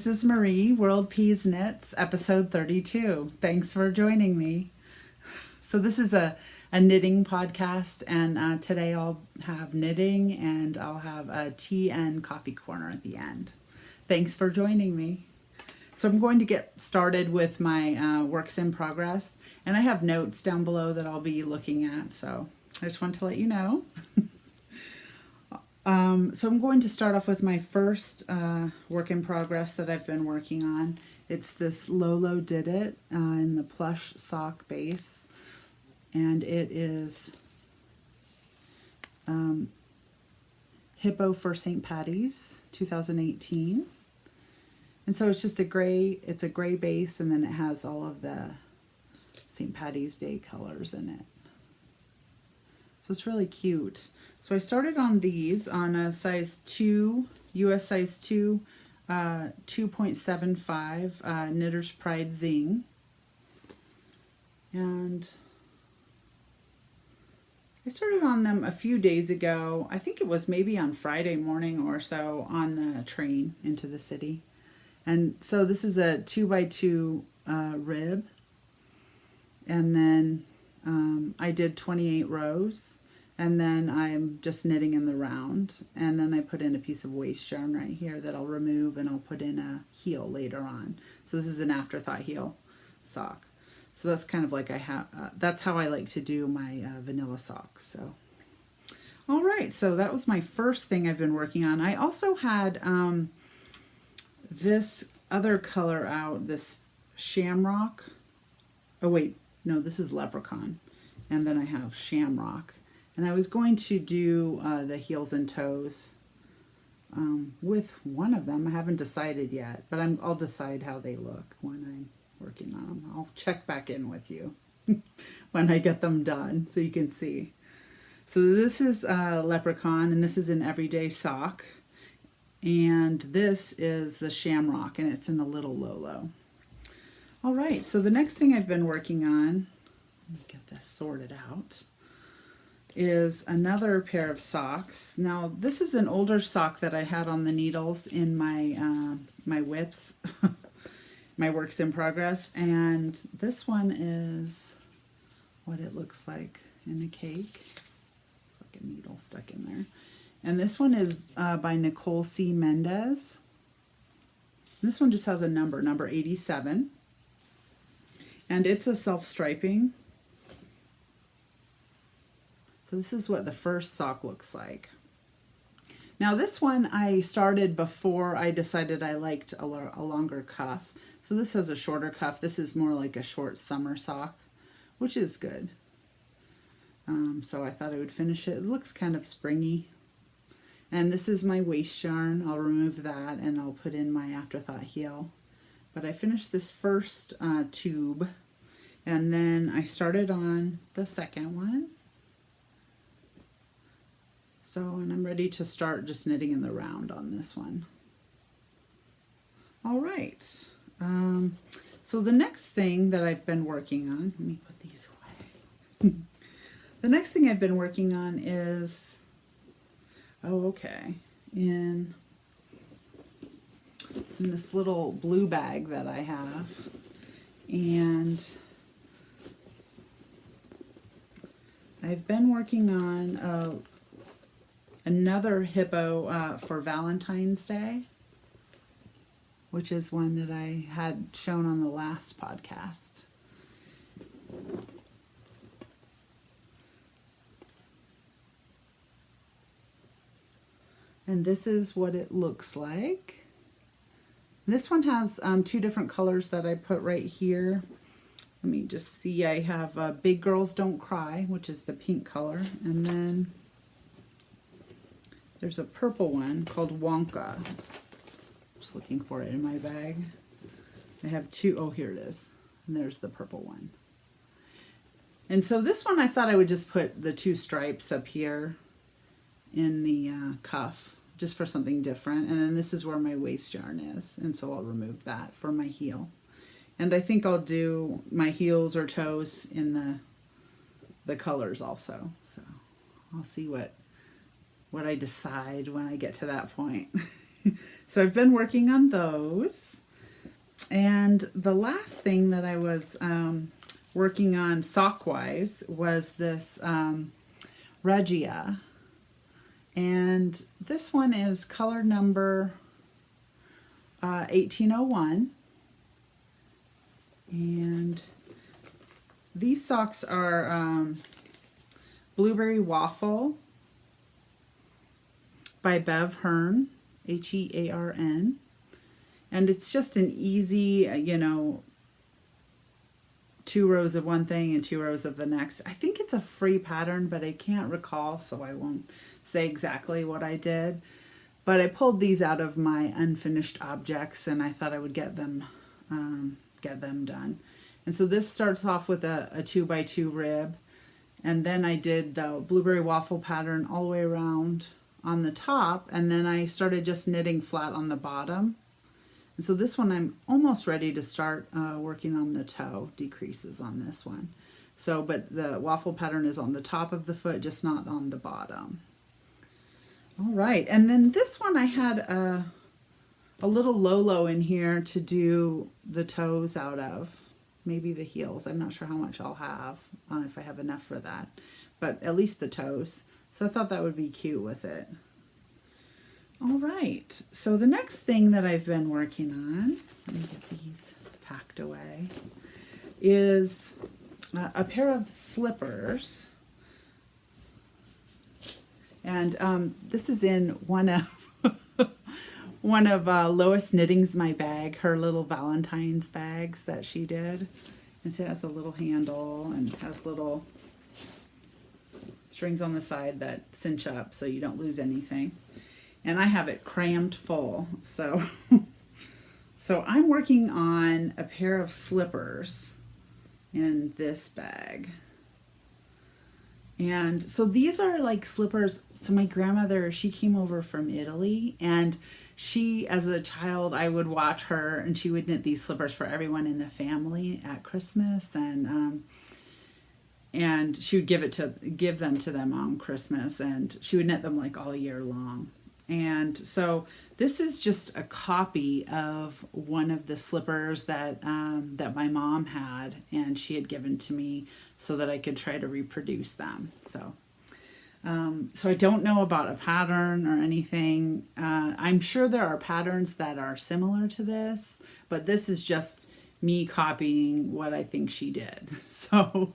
this is Marie, World Peas Knits, episode 32. Thanks for joining me. So this is a knitting podcast, and today I'll have knitting and I'll have a tea and coffee corner at the end. Thanks for joining me. So I'm going to get started with my works in progress, and I have notes down below that I'll be looking at, so I just want to let you know. So I'm going to start off with my first work in progress that I've been working on. It's this Lolo Did It in the plush sock base, and it is Hippo for St. Patty's 2018. And so it's just a gray base, and then it has all of the St. Patty's Day colors in it. So it's really cute. So I started on these on a size 2, US size 2, 2.75 Knitter's Pride Zing. And I started on them a few days ago. I think it was maybe on Friday morning or so on the train into the city. And so this is a 2x2 rib. And then I did 28 rows. And then I'm just knitting in the round, and then I put in a piece of waist yarn right here that I'll remove, and I'll put in a heel later on. So this is an afterthought heel sock. So that's kind of like that's how I like to do my vanilla socks. So, all right, so that was my first thing I've been working on. I also had this other color out, this shamrock. Oh wait, no, this is leprechaun, and then I have shamrock. And I was going to do the heels and toes with one of them. I haven't decided yet, but I'll decide how they look when I'm working on them. I'll check back in with you when I get them done so you can see. So this is leprechaun, and this is an everyday sock. And this is the shamrock, and it's in the little Lolo. All right, so the next thing I've been working on, let me get this sorted out, is another pair of socks. Now this is an older sock that I had on the needles in my my whips, my works in progress, and this one is what it looks like in a cake. Like a needle stuck in there. And this one is by Nicole C. Mendez. This one just has a number 87, and it's a self-striping. So this is what the first sock looks like. Now this one I started before I decided I liked a longer cuff. So this has a shorter cuff. This is more like a short summer sock, which is good. So I thought I would finish it. It looks kind of springy. And this is my waist yarn. I'll remove that and I'll put in my afterthought heel. But I finished this first tube, and then I started on the second one. So, and I'm ready to start just knitting in the round on this one. All right. So the next thing that I've been working on, let me put these away. The next thing I've been working on is, in this little blue bag that I have. And I've been working on another hippo for Valentine's Day, which is one that I had shown on the last podcast. And this is what it looks like. This one has two different colors that I put right here. Let me just see, I have Big Girls Don't Cry, which is the pink color, and then there's a purple one called Wonka. Just looking for it in my bag. I have two. Oh, here it is. And there's the purple one. And so this one I thought I would just put the two stripes up here in the cuff, just for something different. And then this is where my waist yarn is. And so I'll remove that for my heel. And I think I'll do my heels or toes in the colors also. So I'll see what I decide when I get to that point. So I've been working on those. And the last thing that I was working on sock-wise was this Regia. And this one is color number 1801. And these socks are Blueberry Waffle by Bev Hearn, Hearn. And it's just an easy, you know, 2 rows of one thing and 2 rows of the next. I think it's a free pattern, but I can't recall, so I won't say exactly what I did. But I pulled these out of my unfinished objects, and I thought I would get them done. And so this starts off with a 2x2 rib, and then I did the Blueberry Waffle pattern all the way around on the top, and then I started just knitting flat on the bottom. And so this one I'm almost ready to start working on the toe decreases on this one. So, but the waffle pattern is on the top of the foot, just not on the bottom. All right, and then this one I had a little Lolo in here to do the toes out of, maybe the heels. I'm not sure how much I'll have, if I have enough for that, but at least the toes. So I thought that would be cute with it. All right, so the next thing that I've been working on, let me get these packed away, is a pair of slippers. And this is in one of Lois Knitting's My Bag, her little Valentine's bags that she did. And so it has a little handle and has little strings on the side that cinch up so you don't lose anything. And I have it crammed full. So, so I'm working on a pair of slippers in this bag. And so these are like slippers. So my grandmother, she came over from Italy, and she, as a child, I would watch her, and she would knit these slippers for everyone in the family at Christmas, and she would give them to them on Christmas, and she would knit them like all year long. And so this is just a copy of one of the slippers that that my mom had, and she had given to me so that I could try to reproduce them. So so I don't know about a pattern or anything. I'm sure there are patterns that are similar to this, but this is just me copying what I think she did. So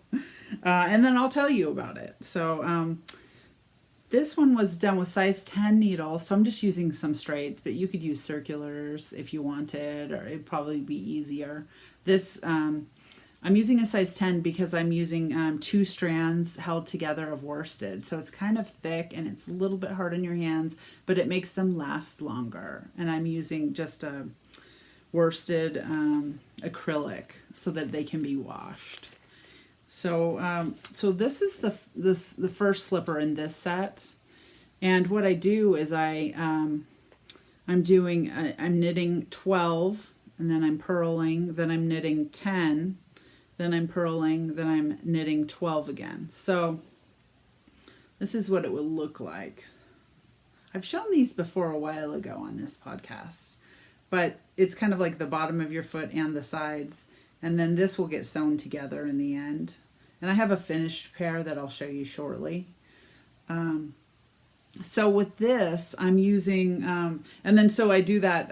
and then I'll tell you about it. So this one was done with size 10 needles, so I'm just using some straights, but you could use circulars if you wanted, or it'd probably be easier. This, I'm using a size 10 because I'm using 2 strands held together of worsted. So it's kind of thick and it's a little bit hard on your hands, but it makes them last longer. And I'm using just a worsted acrylic so that they can be washed. So, so this is the first slipper in this set, and what I do is I'm knitting 12, and then I'm purling, then I'm knitting 10, then I'm purling, then I'm knitting 12 again. So this is what it would look like. I've shown these before a while ago on this podcast, but it's kind of like the bottom of your foot and the sides, and then this will get sewn together in the end. And I have a finished pair that I'll show you shortly. So with this, I'm using, and then so I do that,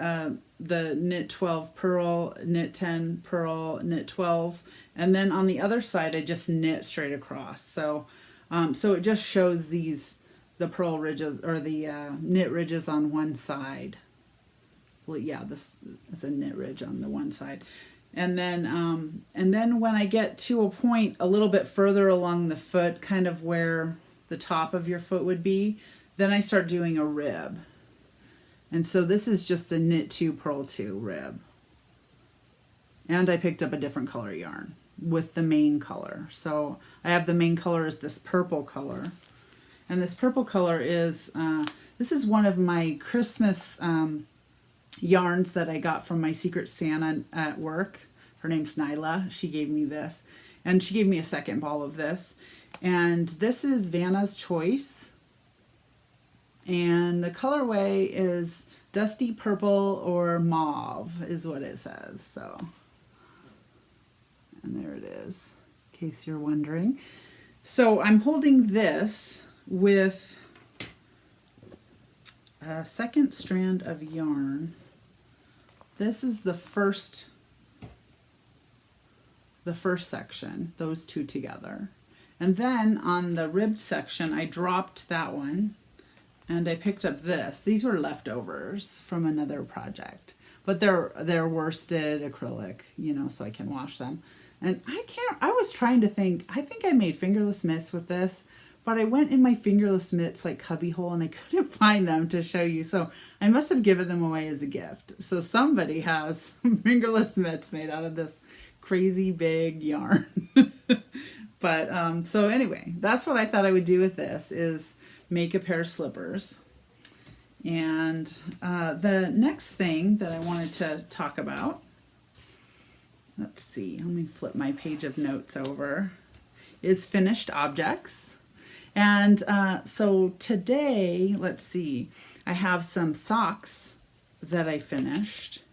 the knit 12 purl, knit 10 purl, knit 12, and then on the other side I just knit straight across. So so it just shows the purl ridges, or the knit ridges on one side. Well, yeah, this is a knit ridge on the one side. And then when I get to a point a little bit further along the foot, kind of where the top of your foot would be, then I start doing a rib. And so this is just a knit 2 purl 2 rib. And I picked up a different color yarn with the main color. So I have the main color is this purple color. And this purple color is, this is one of my Christmas yarns that I got from my Secret Santa at work. Her name's Nyla. She gave me this, and she gave me a second ball of this. And this is Vanna's Choice, and the colorway is Dusty purple or mauve is what it says. So, and there it is, in case you're wondering. So I'm holding this with a second strand of yarn. This is the first section, those two together. And then on the ribbed section, I dropped that one and I picked up this. These were leftovers from another project, but they're worsted acrylic, you know, so I can wash them. And I was trying to think, I think I made fingerless mitts with this, but I went in my fingerless mitts like cubby hole and I couldn't find them to show you. So I must have given them away as a gift. So somebody has fingerless mitts made out of this crazy big yarn. But so anyway, that's what I thought I would do with this, is make a pair of slippers. And the next thing that I wanted to talk about, let's see, let me flip my page of notes over, is finished objects. And so today, let's see, I have some socks that I finished.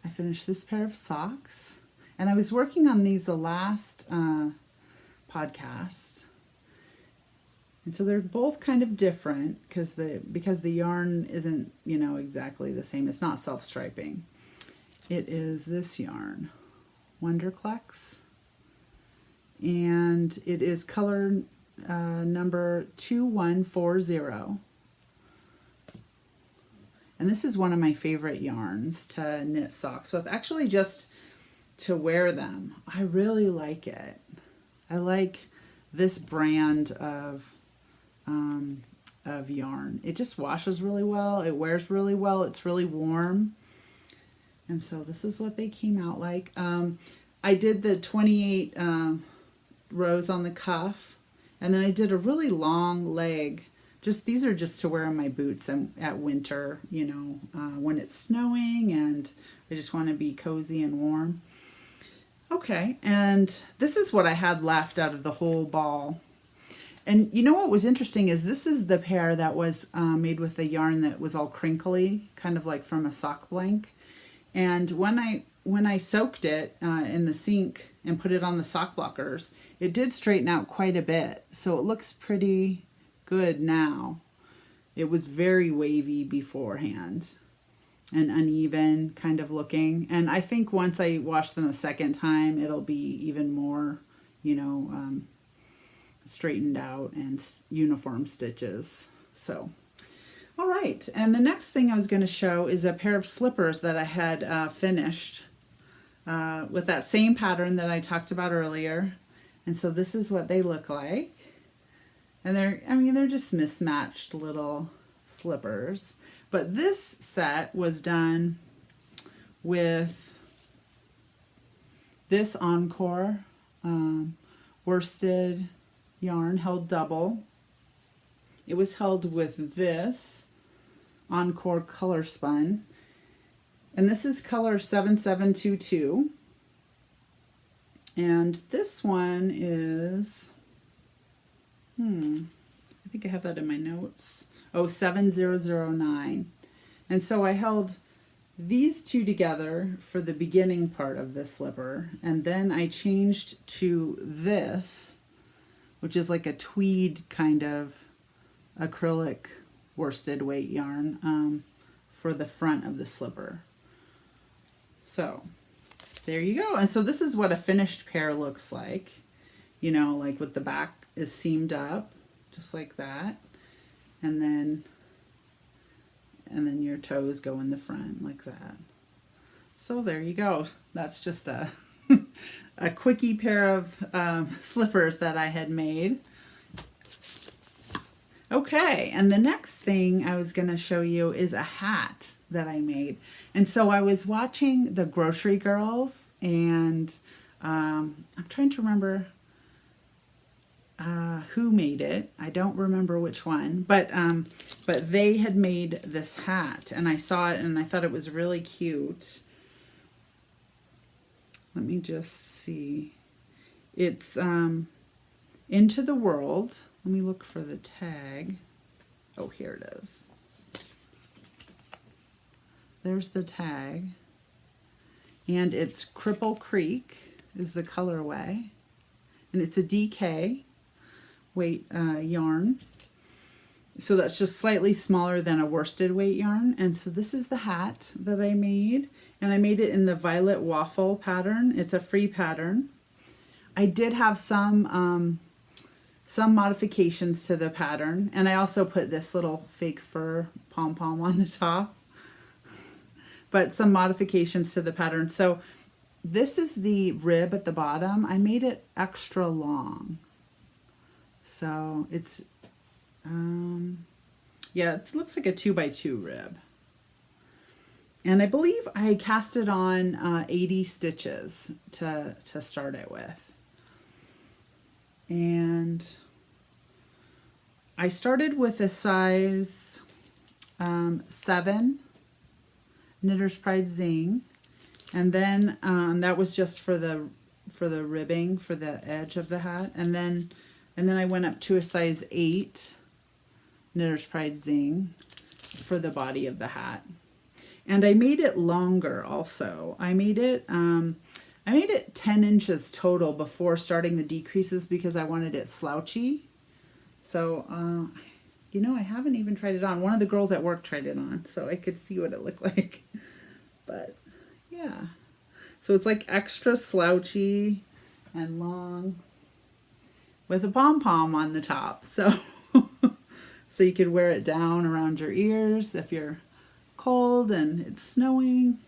I finished this pair of socks, and I was working on these the last podcast. And so they're both kind of different because the yarn isn't, you know, exactly the same. It's not self-striping. It is this yarn, Wonderclex, and it is color number 2140. And this is one of my favorite yarns to knit socks with, actually just to wear them. I really like it. I like this brand of yarn. It just washes really well. It wears really well. It's really warm. And so this is what they came out like. I did the 28 rows on the cuff, and then I did a really long leg. These are just to wear on my boots and at winter, you know, when it's snowing and I just want to be cozy and warm. Okay, and this is what I had left out of the whole ball. And you know what was interesting is this is the pair that was made with the yarn that was all crinkly, kind of like from a sock blank. And when I soaked it in the sink and put it on the sock blockers, it did straighten out quite a bit. So it looks pretty good now. It was very wavy beforehand and uneven kind of looking. And I think once I wash them a second time, it'll be even more, you know, straightened out and uniform stitches. So, all right. And the next thing I was going to show is a pair of slippers that I had finished with that same pattern that I talked about earlier. And so this is what they look like. And they're just mismatched little slippers. But this set was done with this Encore worsted yarn held double. It was held with this Encore color spun. And this is color 7722. And this one is, I think I have that in my notes. Oh, 7009. And so I held these two together for the beginning part of this slipper. And then I changed to this, which is like a tweed kind of acrylic worsted weight yarn for the front of the slipper. So there you go. And so this is what a finished pair looks like, you know, like with the back is seamed up just like that, and then your toes go in the front like that. So there you go. That's just a a quickie pair of slippers that I had made. Okay, and the next thing I was going to show you is a hat that I made. And so I was watching the Grocery Girls, and I'm trying to remember who made it. I don't remember which one, but they had made this hat, and I saw it and I thought it was really cute. Let me just see. It's Into the World Let me look for the tag. Oh, here it is. There's the tag. And it's Cripple Creek is the colorway. And it's a DK weight yarn. So that's just slightly smaller than a worsted weight yarn. And so this is the hat that I made. And I made it in the violet waffle pattern. It's a free pattern. I did have some modifications to the pattern. And I also put this little fake fur pom-pom on the top. But some modifications to the pattern. So this is the rib at the bottom. I made it extra long. So it's, yeah, it looks like a 2x2 rib. And I believe I cast it on 80 stitches to start it with. And I started with a size 7 Knitter's Pride Zing, and then that was just for the ribbing for the edge of the hat, and then I went up to a size 8 Knitter's Pride Zing for the body of the hat, and I made it longer also. I made it 10 inches total before starting the decreases because I wanted it slouchy. So you know, I haven't even tried it on. One of the girls at work tried it on, so I could see what it looked like. But yeah, so it's like extra slouchy and long with a pom-pom on the top. So, so you could wear it down around your ears if you're cold and it's snowing.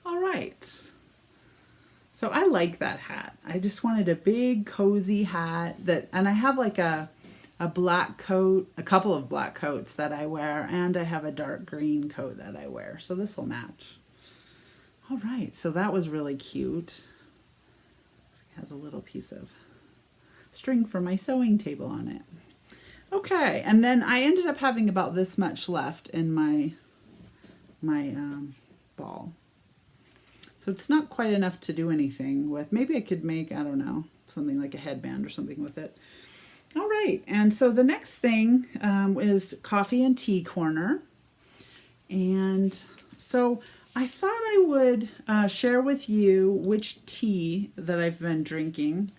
All right. So I like that hat. I just wanted a big cozy hat and I have like a black coat, a couple of black coats that I wear, and I have a dark green coat that I wear. So this will match. All right, so that was really cute. It has a little piece of string for my sewing table on it. Okay, and then I ended up having about this much left in my ball. So it's not quite enough to do anything with. Maybe I could make, I don't know, something like a headband or something with it. All right, and so the next thing is Coffee and Tea Corner. And so I thought I would share with you which tea that I've been drinking.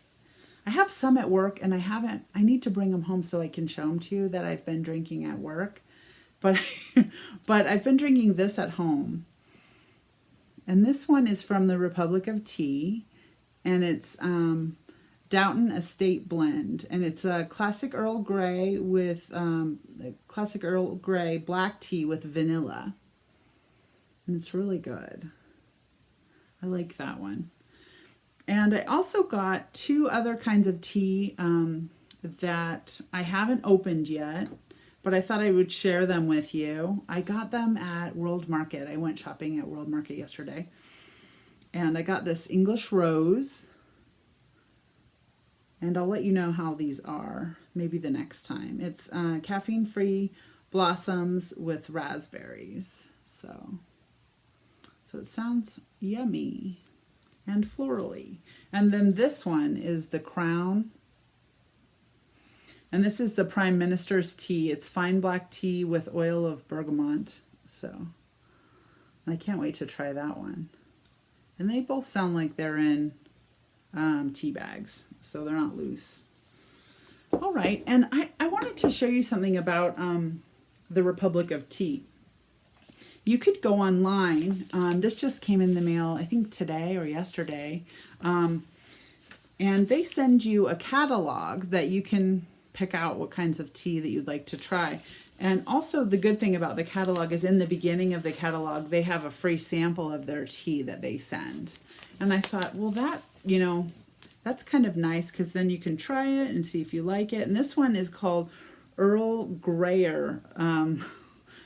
I have some at work and I need to bring them home so I can show them to you that I've been drinking at work. But, but I've been drinking this at home. And this one is from the Republic of Tea, and it's Downton Estate Blend, and it's a classic Earl Grey with classic Earl Grey black tea with vanilla, and it's really good. I like that one. And I also got 2 other kinds of tea that I haven't opened yet, but I thought I would share them with you. I got them at World Market. I went shopping at World Market yesterday, and I got this English Rose. And I'll let you know how these are, maybe the next time. It's caffeine-free blossoms with raspberries. So it sounds yummy and florally. And then this one is the Crown. And this is the Prime Minister's tea. It's fine black tea with oil of bergamot. So I can't wait to try that one. And they both sound like they're in tea bags, so they're not loose. All right, and I wanted to show you something about the Republic of Tea. You could go online. This just came in the mail, I think today or yesterday, and they send you a catalog that you can pick out what kinds of tea that you'd like to try. And also the good thing about the catalog is in the beginning of the catalog, they have a free sample of their tea that they send. And I thought, well, that, you know, that's kind of nice because then you can try it and see if you like it. And this one is called Earl Greyer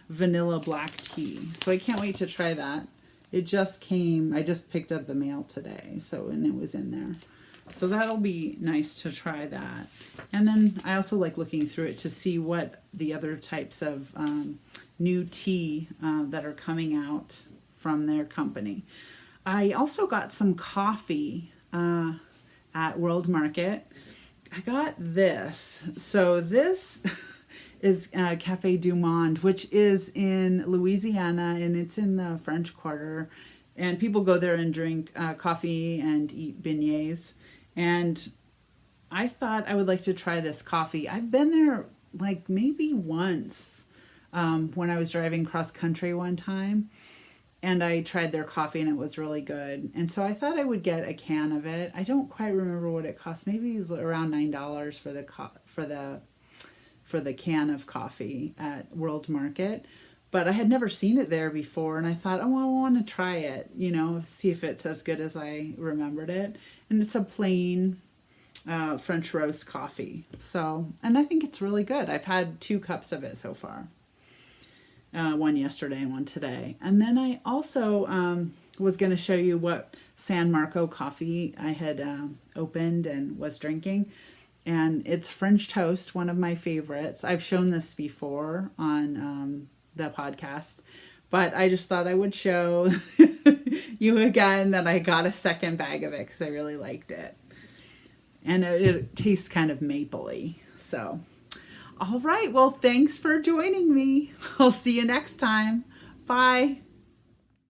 Vanilla Black Tea. So I can't wait to try that. It just came, I just picked up the mail today, so, and it was in there. So that'll be nice to try that. And then I also like looking through it to see what the other types of new tea that are coming out from their company. I also got some coffee at World Market. I got this. So this is Cafe Du Monde, which is in Louisiana, and it's in the French Quarter. And people go there and drink coffee and eat beignets. And I thought I would like to try this coffee. I've been there like maybe once when I was driving cross country one time. And I tried their coffee and it was really good. And so I thought I would get a can of it. I don't quite remember what it cost. Maybe it was around $9 for the can of coffee at World Market. But I had never seen it there before, and I thought, oh, I want to try it, you know, see if it's as good as I remembered it. And it's a plain French roast coffee. So, and I think it's really good. I've had 2 cups of it so far. One yesterday and one today. And then I also was going to show you what San Marco coffee I had opened and was drinking. And it's French toast, one of my favorites. I've shown this before on the podcast, but I just thought I would show you again that I got a second bag of it because I really liked it. And it tastes kind of mapley. So, all right. Well, thanks for joining me. I'll see you next time. Bye.